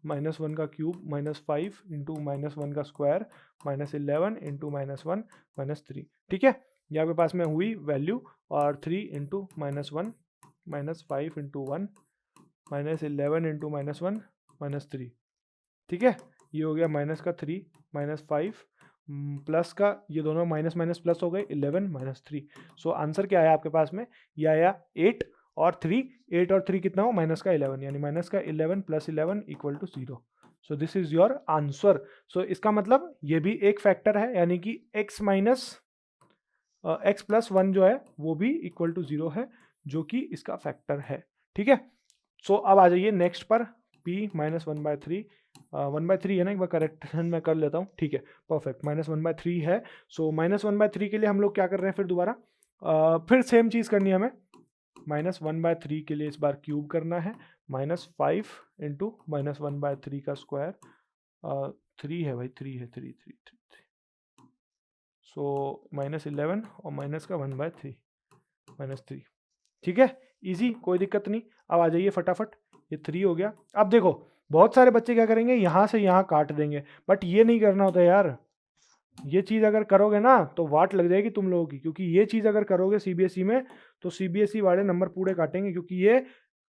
-1 का क्यूब -5 इंटू -1 का स्क्वायर -11 इंटू -1 -3। ठीक है, ये आपके पास में हुई वैल्यू। और 3 इंटू -1 -5 इंटू 1 -11 इंटू -1 -3। ठीक है, ये हो गया माइनस का 3 -5 प्लस का, ये दोनों माइनस माइनस प्लस हो गए, 11 -3। सो आंसर क्या आया आपके पास में, ये आया 8 और 3। 8 और 3 कितना हो, माइनस का 11, यानी माइनस का 11 plus 11 equal to 0। So this is your answer. So इसका मतलब ये भी एक फैक्टर है, यानी कि x माइनस x प्लस 1 जो है वो भी इक्वल टू 0 है, जो कि इसका फैक्टर है। ठीक है, सो अब आ जाइए नेक्स्ट पर, p -1/3 1/3 है ना, एक बार करेक्शन मैं कर लेता हूँ। ठीक है, परफेक्ट, -1/3 है। सो -1/3 के लिए हम लोग क्या कर रहे हैं फिर दोबारा, फिर सेम चीज़ करनी है हमें। -1/3 के लिए इस बार क्यूब करना है, -5 इंटू -1/3 का स्क्वायर, 3 है भाई, 3 है, 3। सो -11 और माइनस का 1/3 -3। ठीक है, इजी, कोई दिक्कत नहीं। अब आ जाइए फटाफट, ये 3 हो गया। अब देखो बहुत सारे बच्चे क्या करेंगे, यहाँ से यहाँ काट देंगे, बट ये नहीं करना होता यार। ये चीज़ अगर करोगे ना तो वाट लग जाएगी तुम लोगों की, क्योंकि ये चीज़ अगर करोगे सीबीएसई में तो सीबीएसई वाले नंबर पूरे काटेंगे। क्योंकि ये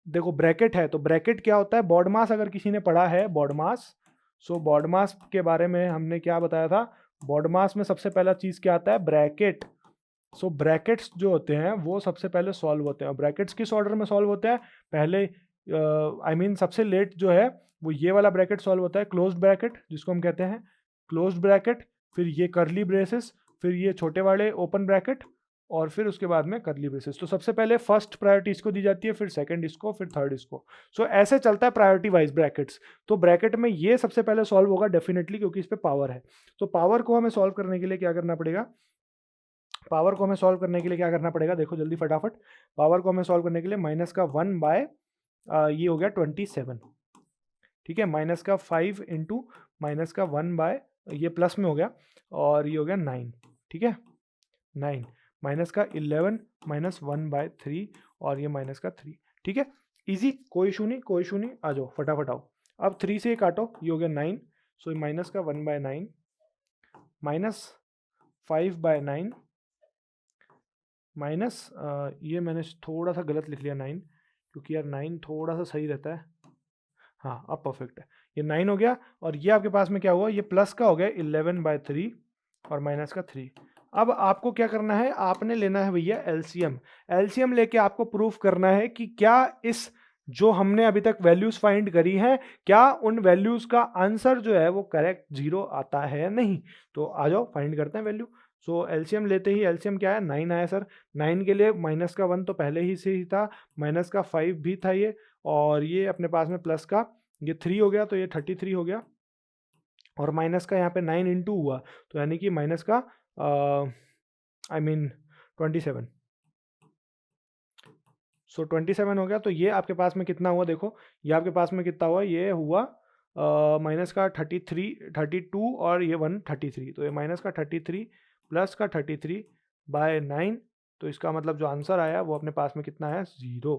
देखो ब्रैकेट है, तो ब्रैकेट क्या होता है, बॉड मास अगर किसी ने पढ़ा है बॉड मास, सो बॉड मास के बारे में हमने क्या बताया था, बॉड मास में सबसे पहला चीज़ क्या आता है, ब्रैकेट। सो ब्रैकेट्स जो होते हैं वो सबसे पहले सॉल्व होते हैं। ब्रैकेट्स किस ऑर्डर में सॉल्व होते हैं, पहले आई मीन सबसे लेट जो है वो ये वाला ब्रैकेट सॉल्व होता है, क्लोज्ड ब्रैकेट जिसको हम कहते हैं क्लोज्ड ब्रैकेट, फिर ये करली ब्रेसेस, फिर ये छोटे वाले ओपन ब्रैकेट, और फिर उसके बाद में करली ब्रेसेस। तो सबसे पहले फर्स्ट प्रायोरिटी इसको दी जाती है, फिर सेकंड इसको, फिर थर्ड इसको। सो ऐसे चलता है प्रायोरिटी वाइज ब्रैकेट्स। तो ब्रैकेट में ये सबसे पहले सॉल्व होगा डेफिनेटली, क्योंकि इस पे पावर है। तो पावर को हमें सॉल्व करने के लिए क्या करना पड़ेगा, पावर को हमें सॉल्व करने के लिए क्या करना पड़ेगा, देखो जल्दी फटाफट। पावर को हमें सॉल्व करने के लिए माइनस का 1 बाय ये हो गया 27। ठीक है, माइनस का 5 इंटू माइनस का 1 बाय, ये प्लस में हो गया, और ये हो गया 9। ठीक है, 9 माइनस का 11 माइनस 1/3, और ये माइनस का 3। ठीक है, इजी, कोई इशू नहीं, कोई इशू नहीं। आ जाओ फटाफट आओ। अब 3 से काटो, ये हो गया 9। सो माइनस का 1/9 माइनस 5/9 माइनस ये मैंने थोड़ा सा गलत लिख लिया 9, क्योंकि यार 9 थोड़ा सा सही रहता है। हाँ, अब परफेक्ट है, ये 9 हो गया। और ये आपके पास में क्या हुआ, ये प्लस का हो गया 11/3 और माइनस का 3। अब आपको क्या करना है, आपने लेना है भैया एलसीएम। एलसीएम लेके आपको प्रूफ करना है कि क्या इस जो हमने अभी तक वैल्यूज फाइंड करी हैं, क्या उन वैल्यूज का आंसर जो है वो करेक्ट 0 आता है या नहीं। तो आ जाओ फाइंड करते हैं वैल्यू। सो एलसीएम लेते ही, एलसीएम क्या है, 9 आया सर। 9 के लिए माइनस का 1 तो पहले ही से ही था, माइनस का 5 भी था ये, और ये अपने पास में प्लस का ये 3 हो गया, तो ये 33 हो गया। और माइनस का यहाँ पे 9 इंटू हुआ, तो यानी कि माइनस का आई मीन 27। सो 27 हो गया। तो ये आपके पास में कितना हुआ, देखो ये आपके पास में कितना हुआ, ये हुआ माइनस का 32 और ये 133। तो ये माइनस का 33 प्लस का 33/9। तो इसका मतलब जो आंसर आया वो अपने पास में कितना है, 0।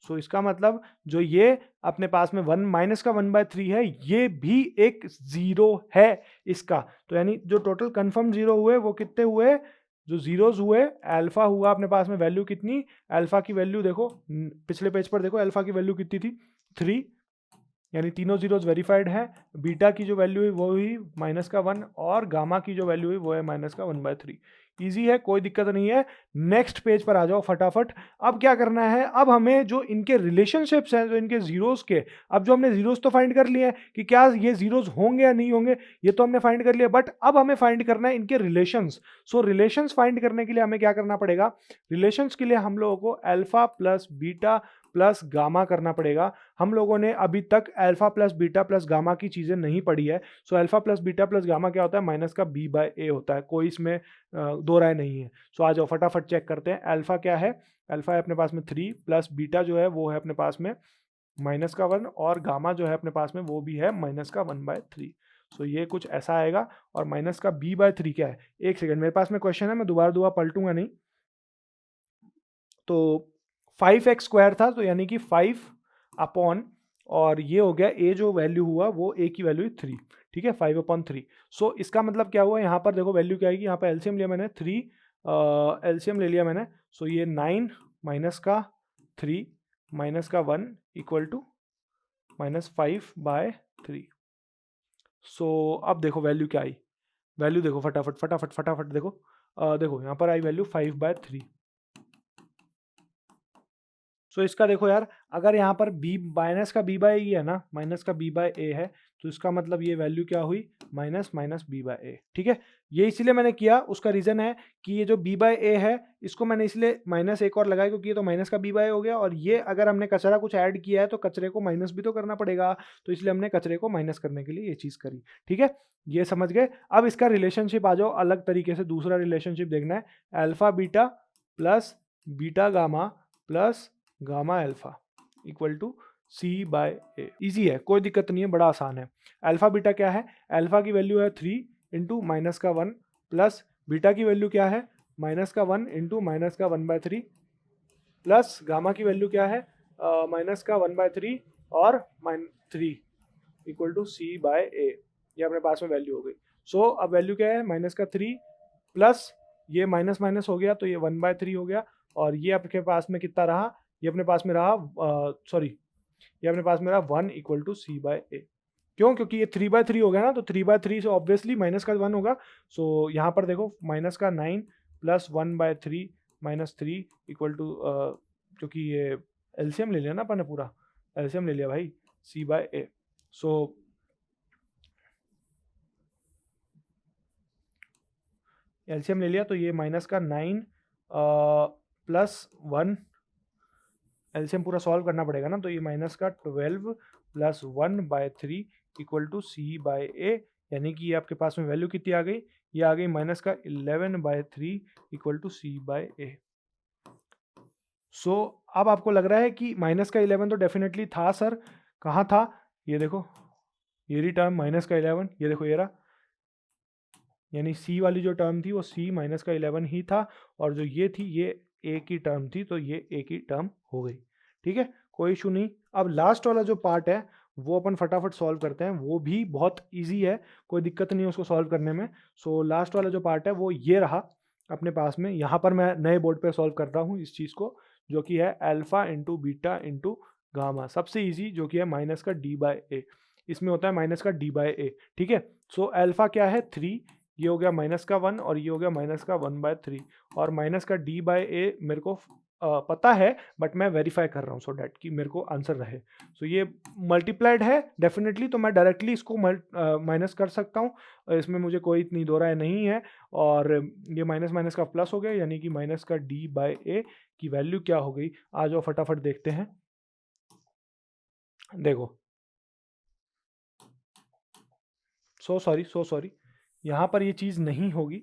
सो इसका मतलब जो ये अपने पास में माइनस का 1/3 है, ये भी एक 0 है इसका। तो यानी जो टोटल कंफर्म 0 हुए वो कितने हुए, जो जीरोज हुए, अल्फा हुआ अपने पास में वैल्यू कितनी, अल्फा की वैल्यू देखो पिछले पेज पर देखो, अल्फा की वैल्यू कितनी थी, 3, यानी तीनों जीरोज वेरीफाइड है। बीटा की जो वैल्यू है वो हुई माइनस का 1 और गामा की जो वैल्यू है वो है माइनस का 1/3। ईजी है, कोई दिक्कत नहीं है। नेक्स्ट पेज पर आ जाओ फटाफट। अब क्या करना है, अब हमें जो इनके रिलेशनशिप्स हैं, जो इनके जीरोज के, अब जो हमने जीरोज तो फाइंड कर लिए हैं कि क्या ये जीरोज होंगे या नहीं होंगे, ये तो हमने फाइंड कर लिया, बट अब हमें फाइंड करना है इनके रिलेशंस। सो रिलेशंस फाइंड करने के लिए हमें क्या करना पड़ेगा, रिलेशंस के लिए हम लोगों को alpha plus beta plus gamma करना पड़ेगा। हम लोगों ने अभी तक alpha plus beta plus gamma की चीजें नहीं पढ़ी है। सो alpha plus beta plus gamma क्या होता है, माइनस का b/a होता है, कोई इसमें दो राय नहीं है। सो आ जाओ फटाफट चेक करते हैं। अल्फा क्या है, अल्फा है अपने पास में 3 प्लस बीटा जो है वो है अपने पास में माइनस का 1 और गामा जो है अपने पास में वो भी है माइनस का 1/3। सो ये कुछ ऐसा आएगा। और माइनस का b/3 क्या है, एक सेकंड, मेरे पास में क्वेश्चन है, मैं दोबारा पलटूंगा नहीं। तो 5x² था, तो यानी कि 5 अपॉन, और ये हो गया a जो वैल्यू हुआ वो a की वैल्यू 3, ठीक है, 5/3। सो इसका मतलब क्या हुआ, यहाँ पर देखो वैल्यू क्या आएगी, यहाँ पर एलसीएम लिया मैंने 3, एलसीएम ले लिया मैंने। सो ये 9 माइनस का 3 माइनस का 1 इक्वल टू माइनस 5/3। सो अब देखो वैल्यू क्या आई, वैल्यू देखो फटाफट फटाफट फटाफट देखो, देखो यहाँ पर आई वैल्यू 5/3। सो इसका देखो यार, अगर यहाँ पर b माइनस का b/a है ना, माइनस का b/a है, तो इसका मतलब ये वैल्यू क्या हुई, माइनस माइनस b/a, ठीक है। ये इसीलिए मैंने किया, उसका रीजन है कि ये जो b/a है इसको मैंने इसलिए माइनस एक और लगाया क्योंकि ये तो माइनस का b/a हो गया, और ये अगर हमने कचरा कुछ ऐड किया है तो कचरे को माइनस भी तो करना पड़ेगा, तो इसलिए हमने कचरे को माइनस करने के लिए ये चीज़ करी, ठीक है। ये समझ गए। अब इसका रिलेशनशिप आ जाओ अलग तरीके से, दूसरा रिलेशनशिप देखना है, alpha beta plus beta gamma plus gamma alpha equal to c/a। Easy है, कोई दिक्कत नहीं है, बड़ा आसान है। अल्फा बीटा क्या है, अल्फा की वैल्यू है 3 इंटू माइनस का 1 प्लस बीटा की वैल्यू क्या है, माइनस का 1 इंटू माइनस का 1/3 प्लस गामा की वैल्यू क्या है, माइनस का 1/3 और -3 इक्वल टू c/a। ये अपने पास में वैल्यू हो गई। सो अब वैल्यू क्या है, माइनस का 3 प्लस ये माइनस माइनस हो गया तो ये 1/3 हो गया, और ये आपके पास में कितना रहा, ये अपने पास में रहा सॉरी, ये अपने पास में रहा 1 इक्वल टू c/a। क्यों, क्योंकि ये 3/3 हो गया ना, तो 3/3 से ऑब्वियसली माइनस का 1 होगा। सो यहाँ पर देखो माइनस का 9 प्लस 1/3 माइनस 3 इक्वल टू, क्योंकि ये एलसीएम ले लिया ना अपन ने, पूरा एलसीएम ले लिया भाई, c/a। सो एलसीएम ले लिया तो ये माइनस का 9 प्लस 1, एलसीएम पूरा सॉल्व करना पड़ेगा ना, तो ये माइनस का 12 प्लस 1/3 इक्वल टू c/a, यानी कि ये आपके पास में वैल्यू कितनी आ गई, ये आ गई माइनस का 11/3 इक्वल टू c/a। सो अब आपको लग रहा है कि माइनस का 11 तो डेफिनेटली था सर, कहाँ था, ये देखो, ये रही टर्म माइनस का 11, ये देखो ये रहा, यानी c वाली जो टर्म थी वो c माइनस का 11 ही था, और जो ये थी ये a की टर्म थी, तो ये a की टर्म हो गई, ठीक है, कोई इशू नहीं। अब लास्ट वाला जो पार्ट है वो अपन फटाफट सॉल्व करते हैं, वो भी बहुत इजी है, कोई दिक्कत नहीं है उसको सॉल्व करने में। सो लास्ट वाला जो पार्ट है वो ये रहा अपने पास में, यहाँ पर मैं नए बोर्ड पे सॉल्व कर रहा हूँ इस चीज़ को, जो कि है alpha into beta into gamma, सबसे ईजी जो कि है माइनस का d/a, इसमें होता है माइनस का d/a, ठीक है। सो अल्फा क्या है 3, ये हो गया माइनस का 1 और ये हो गया माइनस का 1/3, और माइनस का d/a मेरे को पता है, बट मैं वेरीफाई कर रहा हूँ सो डैट कि मेरे को आंसर रहे। सो ये मल्टीप्लाइड है डेफिनेटली, तो मैं डायरेक्टली इसको माइनस कर सकता हूँ, इसमें मुझे कोई इतनी दो राय नहीं है। और ये माइनस माइनस का प्लस हो गया, यानी कि माइनस का d/a की वैल्यू क्या हो गई, आ जाओ फटाफट देखते हैं। देखो सो सॉरी, यहाँ पर ये चीज़ नहीं होगी।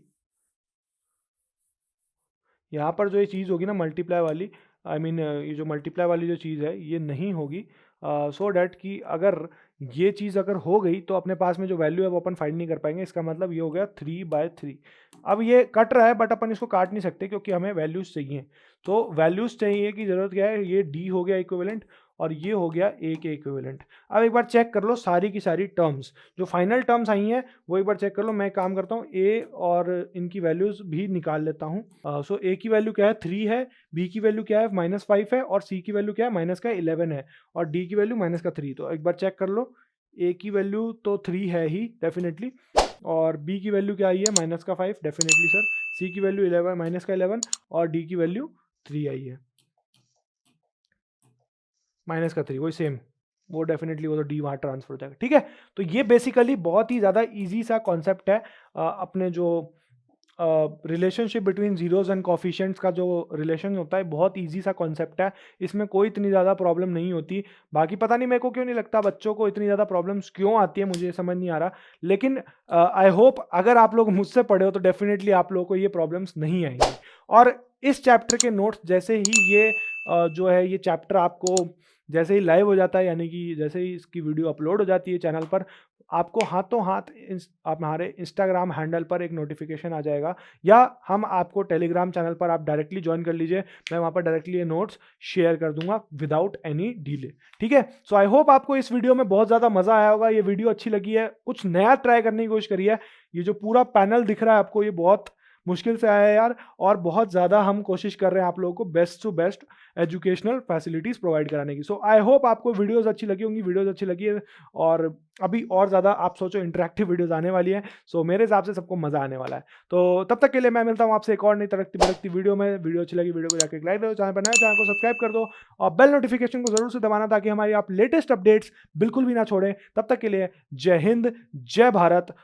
यहाँ पर जो ये चीज़ होगी ना मल्टीप्लाई वाली, आई मीन ये जो मल्टीप्लाई वाली जो चीज़ है ये नहीं होगी, सो डैट कि अगर ये चीज़ अगर हो गई तो अपने पास में जो वैल्यू है वो अपन फाइंड नहीं कर पाएंगे। इसका मतलब ये हो गया 3/3। अब ये कट रहा है बट अपन इसको काट नहीं सकते क्योंकि हमें वैल्यूज़ चाहिए। तो वैल्यूज़ चाहिए की ज़रूरत क्या है, ये डी हो गया इक्विवेलेंट और ये हो गया ए के इक्विवेलेंट। अब एक बार चेक कर लो सारी की सारी टर्म्स, जो फाइनल टर्म्स आई हैं वो एक बार चेक कर लो। मैं काम करता हूँ ए और इनकी वैल्यूज़ भी निकाल लेता हूँ। सो ए की वैल्यू क्या है 3 है, बी की वैल्यू क्या है -5 है और सी की वैल्यू क्या है -11 है और डी की वैल्यू -3। तो एक बार चेक कर लो, ए की वैल्यू तो 3 है ही डेफिनेटली, और बी की वैल्यू क्या आई है -5 डेफिनेटली सर, सी की वैल्यू 11 और डी की वैल्यू 3 आई है -3, वही सेम, वो डेफिनेटली वो तो डी वहाँ ट्रांसफर हो जाएगा। ठीक है, तो ये बेसिकली बहुत ही ज़्यादा इजी सा कॉन्सेप्ट है। अपने जो relationship between zeros and coefficients का जो रिलेशन होता है बहुत इजी सा कॉन्सेप्ट है, इसमें कोई इतनी ज़्यादा प्रॉब्लम नहीं होती। बाकी पता नहीं मेरे को क्यों नहीं लगता बच्चों को इतनी ज़्यादा प्रॉब्लम्स क्यों आती है, मुझे समझ नहीं आ रहा। लेकिन आई होप अगर आप लोग मुझसे पढ़े हो तो डेफिनेटली आप लोगों को ये प्रॉब्लम्स नहीं आएंगी। और इस चैप्टर के नोट्स जैसे ही ये जो है ये चैप्टर आपको जैसे ही लाइव हो जाता है, यानी कि जैसे ही इसकी वीडियो अपलोड हो जाती है चैनल पर, आपको हाथों हाथ हमारे इंस्टाग्राम हैंडल पर एक नोटिफिकेशन आ जाएगा, या हम आपको टेलीग्राम चैनल पर आप डायरेक्टली ज्वाइन कर लीजिए, मैं वहाँ पर डायरेक्टली ये नोट्स शेयर कर दूंगा विदाउट एनी डिले। ठीक है, सो आई होप आपको इस वीडियो में बहुत ज़्यादा मज़ा आया होगा। ये वीडियो अच्छी लगी है, कुछ नया ट्राई करने की कोशिश करी है। ये जो पूरा पैनल दिख रहा है आपको ये बहुत मुश्किल से आया है यार, और बहुत ज़्यादा हम कोशिश कर रहे हैं आप लोगों को best to best educational facilities provide कराने की। सो आई होप आपको वीडियोस अच्छी लगी होंगी, वीडियोस अच्छी लगी है और अभी और ज़्यादा आप सोचो इंटरेक्टिव वीडियोस आने वाली हैं। सो मेरे हिसाब से सबको मज़ा आने वाला है। तो तब तक के लिए मैं मिलता हूँ आपसे एक और नई तड़कती भड़कती वीडियो में। वीडियो अच्छी लगी वीडियो को जाकर लाइक दो, चैनल पर नए चैनल को सब्सक्राइब कर दो और बेल नोटिफिकेशन को जरूर से दबाना ताकि हमारी आप लेटेस्ट अपडेट्स बिल्कुल भी ना छोड़ें। तब तक के लिए जय हिंद, जय भारत।